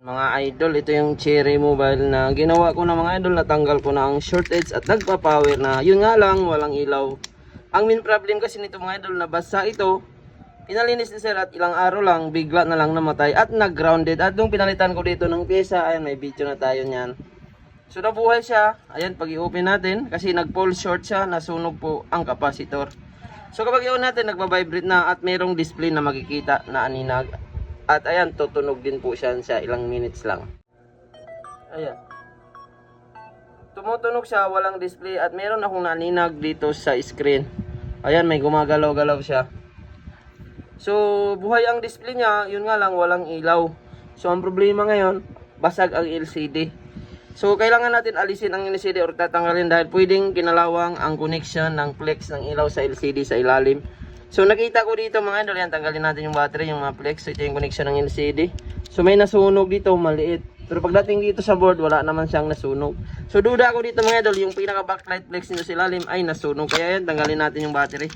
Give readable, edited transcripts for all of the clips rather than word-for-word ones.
Mga idol, ito yung Cherry Mobile na ginawa ko na mga idol. Natanggal ko na ang short edge at nagpa-power na. Yun nga lang, walang ilaw. Ang main problem kasi nito mga idol, nabasa ito. Pinalinis ni sir at ilang araw lang, bigla na lang namatay at nag-grounded. At nung pinalitan ko dito ng pyesa, ayan, may video na tayo niyan. So nabuhay siya, ayan, pag i-open natin, kasi nag-pull short siya, nasunog po ang capacitor. So kapag i-on natin, nagba-vibrate na at mayroong display na makikita na aninag. At ayan, tutunog din po siya ilang minutes lang. Ayan. Tumutunog siya, walang display at meron akong naninag dito sa screen. Ayan, may gumagalaw-galaw siya. So, buhay ang display niya, yun nga lang, walang ilaw. So, ang problema ngayon, basag ang LCD. So, kailangan natin alisin ang LCD or tatanggalin dahil pwedeng kinalawang ang connection ng flex ng ilaw sa LCD sa ilalim. So, nakita ko dito mga idol, yan, tanggalin natin yung battery, yung mga flex. So, ito yung connection ng LCD. So, may nasunog dito, maliit. Pero pagdating dito sa board, wala naman siyang nasunog. So, duda ako dito mga idol, yung pinaka-backlight flex nito sa ilalim ay nasunog. Kaya yan, tanggalin natin yung battery.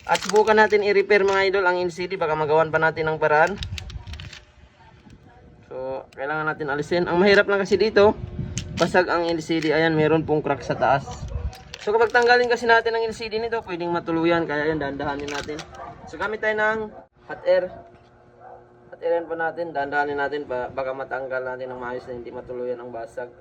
At subukan natin i-repair mga idol ang LCD, baka magawan pa natin ng paraan. So, kailangan natin alisin. Ang mahirap lang kasi dito, basag ang LCD. Ayan, meron pong crack sa taas. So, kapag tanggalin kasi natin ang LCD nito, pwedeng matuluyan. Kaya yan, dahan-dahanin natin. So, gamit tayo ng hot air. Hot airin pa natin, dahan-dahanin natin, baka matanggal natin ng maayos na hindi matuluyan ang basag.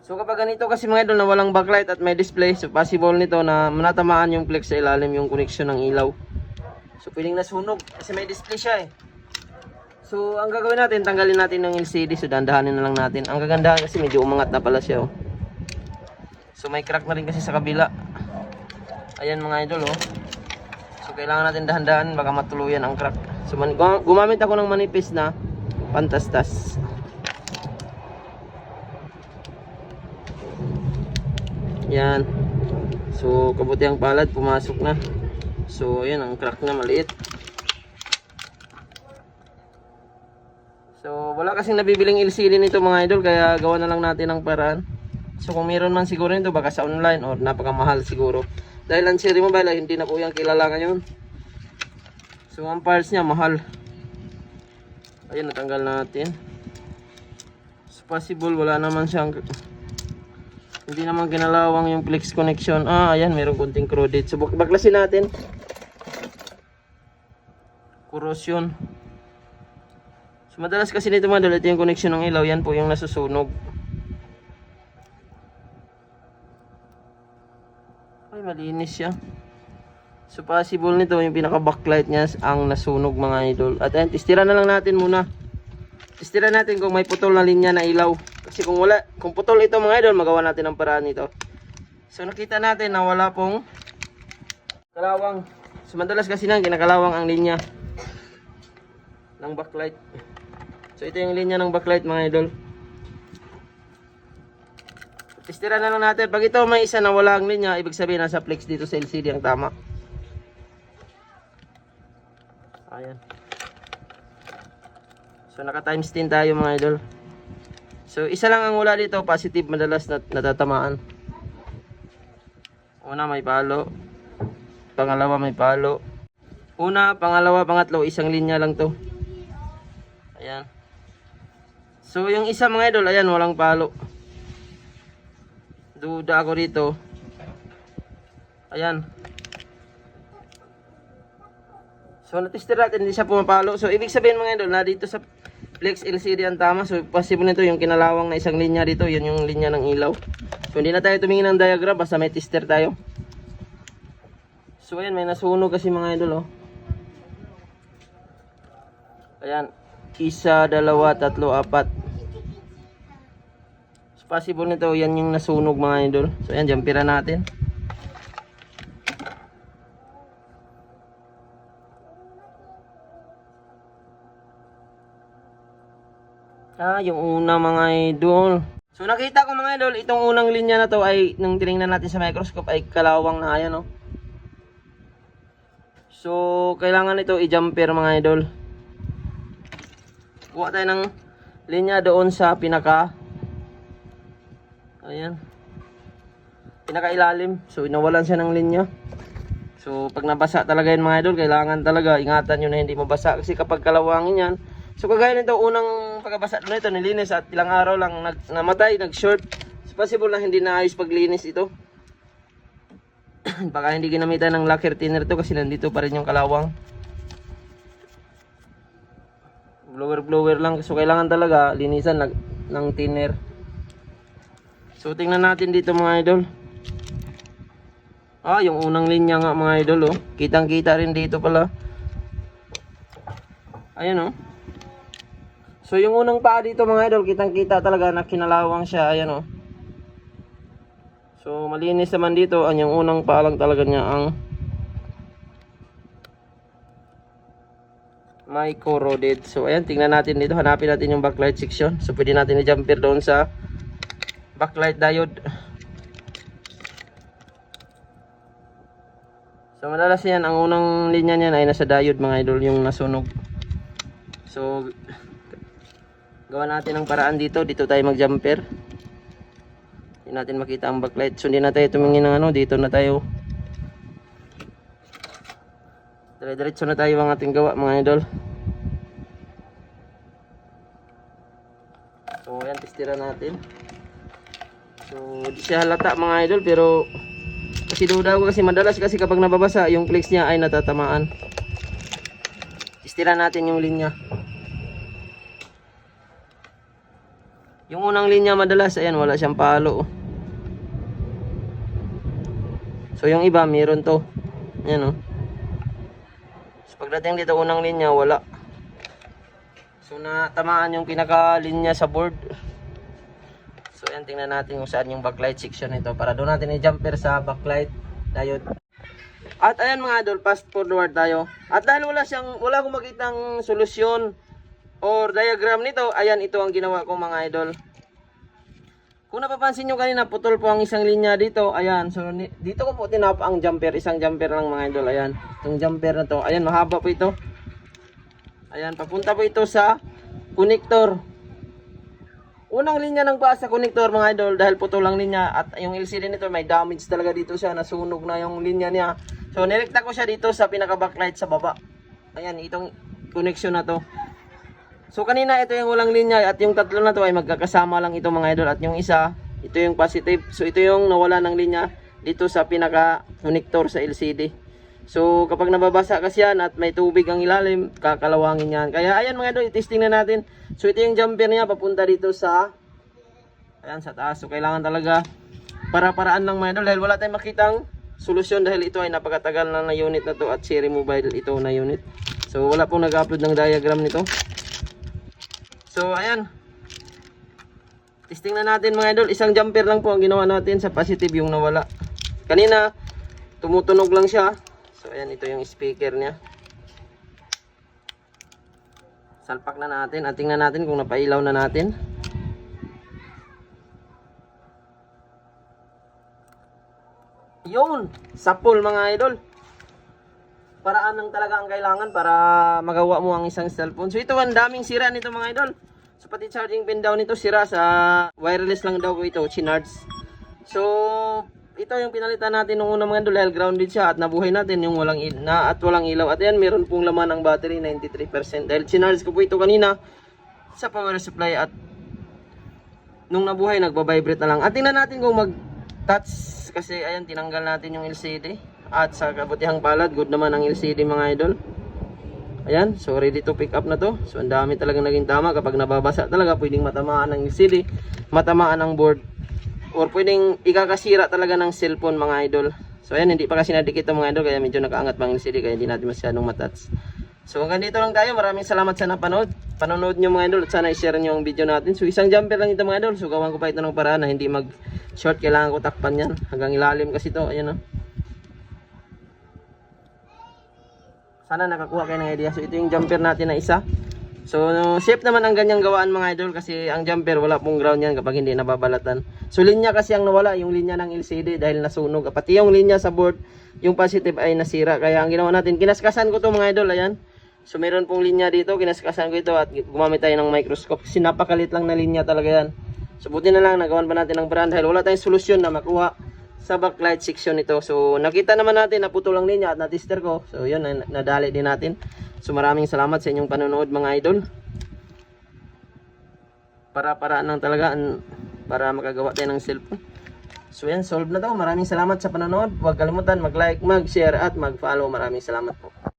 So kapag ganito kasi mga idol na walang backlight at may display, so possible nito na manatamaan yung flex sa ilalim yung connection ng ilaw. So pwedeng nasunog kasi may display siya eh. So ang gagawin natin, tanggalin natin ng LCD, so dandahanin na lang natin. Ang kagandahan kasi medyo umangat na pala siya oh. So may crack na rin kasi sa kabila. Ayan mga idol oh. So kailangan natin dahan-dahan baka matuluyan ang crack. So gumamit ako ng manipis na pantastas. Yan. So, kabuti ang palad, pumasok na. So, ayan, ang crack na maliit. So, wala kasing nabibiling LCD nito mga idol, kaya gawa na lang natin ang paraan. So, kung meron man siguro nito, baka sa online or napakamahal siguro. Dahil ang Cherry Mobile ay hindi na po yung kilala ngayon. So, ang parts niya mahal. Ayan, natanggal natin. So, possible, wala naman siyang... Hindi naman ginalawang yung flex connection. Ayan, mayroong kunting corroded. So, baklasin natin. Corrosion. So, madalas kasi nito mga idol, ito yung connection ng ilaw. Yan po yung nasusunog. Ay, malinis siya. So, possible nito, yung pinaka-backlight niya ang nasunog mga idol. At ayan, testira na lang natin muna. Testira natin kung may putol na linya na ilaw. Kasi kung wala, kung putol ito mga idol, magawa natin ang paraan nito. So nakita natin na wala pong kalawang. So madalas kasi nang kinakalawang ang linya ng backlight. So ito yung linya ng backlight mga idol. Testira na lang natin. Pag ito may isa na wala ang linya, ibig sabihin nasa flex dito sa LCD ang tama. Ayan. So naka times 10 tayo mga idol. So, isa lang ang wala dito, positive madalas natatamaan. Una, may palo. Pangalawa, may palo. Una, pangalawa, pangatlo, isang linya lang to. Ayan. So, yung isa mga idol, ayan, walang palo. Duda ako dito. Ayan. So, natestir natin, hindi siya pumapalo. So, ibig sabihin mga idol, na dito sa flex LCD ang tama. So possible nito yung kinalawang na isang linya dito, yun yung linya ng ilaw. So hindi na tayo tumingin ng diagram, basta may tester tayo. So ayan, may nasunog kasi mga idol oh. Ayan, isa, dalawa, tatlo, apat. So possible nito, yan yung nasunog mga idol. So ayan, jumpira natin. Yung una mga idol. So nakita ko mga idol, itong unang linya na to ay nung tiningnan natin sa microscope ay kalawang na ayan oh. So kailangan ito i-jumper mga idol. Kuha tayo ng linya doon sa pinaka. Ayan. Pinaka ilalim. So inawalan siya ng linya. So pag nabasa talaga yan mga idol, kailangan talaga ingatan nyo na hindi mabasa kasi kapag kalawangin yan. So kagaya nito unang ang pagkabasa doon ito, nilinis at ilang araw lang namatay, nag-short. So, possible na hindi naayos paglinis ito. Baka hindi ginamitan ng lacquer thinner to kasi nandito pa rin yung kalawang. Blower lang. So kailangan talaga linisan ng thinner. So tingnan natin dito mga idol. Yung unang linya nga mga idol oh. Kitang kita rin dito pala. Ayan oh. So yung unang paa dito mga idol, kitang kita talaga na kinalawang siya. Ayan oh. So malinis naman dito. Yung unang paa lang talaga niya ang may corroded. So ayan, tingnan natin dito. Hanapin natin yung backlight section. So pwede natin i-jumper doon sa backlight diode. So madalas yan, ang unang linya niyan ay nasa diode mga idol, yung nasunog. So gawa natin ang paraan dito. Dito tayo mag-jumper. Hindi natin makita ang backlight. So hindi na tayo tumingin ng dito na tayo. Dire-diretso na tayo ang ating gawa mga idol. So ayan, testira natin. So di siya halata mga idol, pero kasi duda ko kasi madalas kasi kapag nababasa yung flex niya ay natatamaan. Testira natin yung linya. Yung unang linya madalas, ayan, wala siyang palo. So yung iba meron to. Ayan oh. So pagdating dito unang linya, wala. So natamaan yung pinaka-linya sa board. So ayan, tingnan natin kung saan yung backlight section nito para doon natin i-jumper sa backlight diode. At ayan mga idol, fast forward tayo. At dahil wala akong makitang solusyon or diagram nito, ayan, ito ang ginawa ko mga idol. Kung napapansin nyo kanina, putol po ang isang linya dito. Ayan, so dito ko po tinapa ang jumper. Isang jumper lang mga idol. Ayan, itong jumper na to. Ayan, mahaba po ito. Ayan, papunta po ito sa connector. Unang linya ng paa sa connector mga idol, dahil putol ang linya. At yung LCD nito may damage talaga dito siya. Nasunog na yung linya niya. So nirekta ko siya dito sa pinaka backlight sa baba. Ayan, itong connection na to. So kanina ito yung walang linya at yung tatlo na to ay magkakasama lang ito mga idol. At yung isa, ito yung positive. So ito yung nawala ng linya dito sa pinaka connector sa LCD. So kapag nababasa kasi yan at may tubig ang ilalim, kakalawangin yan. Kaya ayan mga idol, i-testing na natin. So ito yung jumper niya papunta dito sa ayan, sa taas. So kailangan talaga para-paraan lang mga idol dahil wala tayong makitang solusyon dahil ito ay napakatagal na unit na to at Cherry Mobile ito na unit. So wala pong nag-upload ng diagram nito. So ayan, testing na natin mga idol. Isang jumper lang po ang ginawa natin sa positive yung nawala. Kanina tumutunog lang siya. So ayan, ito yung speaker niya. Salpak na natin at tingnan natin kung napailaw na natin. Yun, sapol mga idol. Paraan lang talaga ang kailangan para magawa mo ang isang cellphone. So ito, ang daming sira nito mga idol. So pati charging pin daw nito sira, sa wireless lang daw po ito, chinards. So ito yung pinalitan natin nung unang mga idol dahil grounded siya at nabuhay natin yung walang ilaw. At yan, meron pong laman ng battery 93% dahil chinards ko po ito kanina sa power supply at nung nabuhay nagba-vibrate na lang. At tingnan natin kung mag-touch kasi ayan, tinanggal natin yung LCD. At sa kabutihang palad, good naman ang LCD mga idol. Ayan, so ready to pick up na to. So ang dami talagang naging tama. Kapag nababasa talaga, pwedeng matamaan ng LCD, matamaan ng board, or pwedeng ikakasira talaga ng cellphone mga idol. So ayan, hindi pa kasi nadikit mga idol, kaya medyo nakaangat pang LCD, kaya hindi natin masyadong matouch. So hanggang dito lang tayo. Maraming salamat sa panonood nyo mga idol, at sana i-share nyo ang video natin. So isang jumper lang ito mga idol. So gawan ko pa ito ng paraan na hindi mag-short. Kailangan ko takpan yan hanggang ilalim kasi ito. Ayan o. Sana nakakuha kayo ng idea. So ito yung jumper natin na isa. So safe naman ang ganyang gawaan mga idol, kasi ang jumper wala pong ground yan kapag hindi nababalatan. So linya kasi ang nawala, yung linya ng LCD dahil nasunog. Pati yung linya sa board, yung positive ay nasira. Kaya ang ginawa natin, kinaskasan ko to mga idol. Ayan. So meron pong linya dito, kinaskasan ko ito at gumamit tayo ng microscope kasi napakalit lang na linya talaga yan. So buti na lang nagawan pa natin ng brand dahil wala tayong solusyon na makuha sa backlight section nito. So nakita naman natin na putol lang linya at na-tester ko. So yun, na, nadali din natin. So maraming salamat sa inyong panonood mga idol. para nang talaga para makagawa tayo ng cellphone. So yan, solve na to. Maraming salamat sa panonood. Huwag kalimutan mag-like, mag-share at mag-follow. Maraming salamat po.